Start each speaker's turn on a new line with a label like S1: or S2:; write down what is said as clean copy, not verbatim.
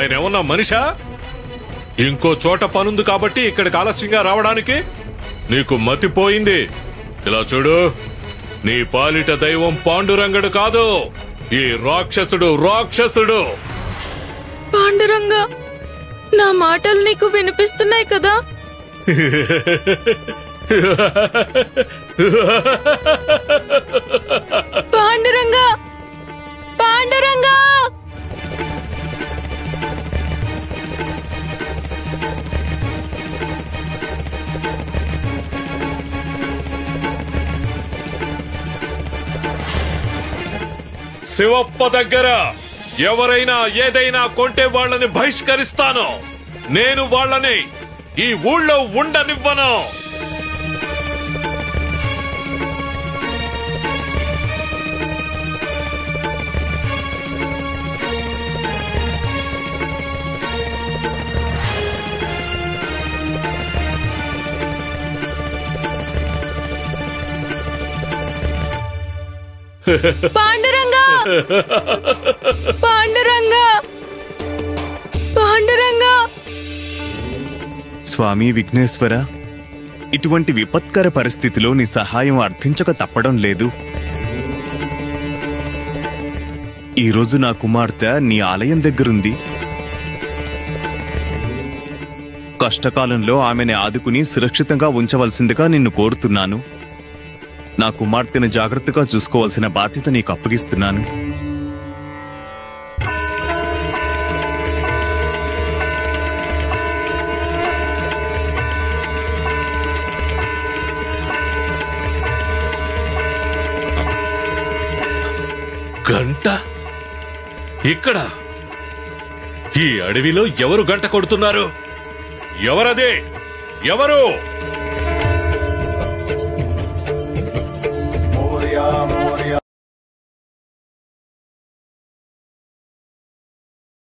S1: ఆయన ఏమన్నా మనిషా? ఇంకో చోట పనుంది కాబట్టి ఇక్కడికి ఆలస్యంగా రావడానికి? నీకు మతిపోయింది. ఇలా చూడు, నీ పాలిట దైవం పాండురంగడు కాదు, ఈ రాక్షసుడు.
S2: పాండురంగా, నా మాటలు నీకు వినిపిస్తున్నాయి కదా? పాండురంగా, పాండురంగా!
S1: శివప్ప దగ్గర ఎవరైనా ఏదైనా కొంటే వాళ్ళని బహిష్కరిస్తాను. నేను వాళ్ళని ఈ ఊళ్ళో ఉండనివ్వను.
S2: పాండురంగా, పాండురంగా, పాండురంగా!
S3: స్వామి విఘ్నేశ్వర, ఇటువంటి విపత్కర పరిస్థితిలో నీ సహాయం అర్థించక తప్పడం లేదు. ఈరోజు నా కుమార్తె నీ ఆలయం దగ్గరుంది. కష్టకాలంలో ఆమెని ఆదుకుని సురక్షితంగా ఉంచవలసిందిగా నిన్ను కోరుతున్నాను. నా కుమార్తెను జాగ్రత్తగా చూసుకోవాల్సిన బాధ్యత నీకు అప్పగిస్తున్నాను.
S1: గంట ఇక్కడ? ఈ అడవిలో ఎవరు గంట కొడుతున్నారు? ఎవరదే? ఎవరు?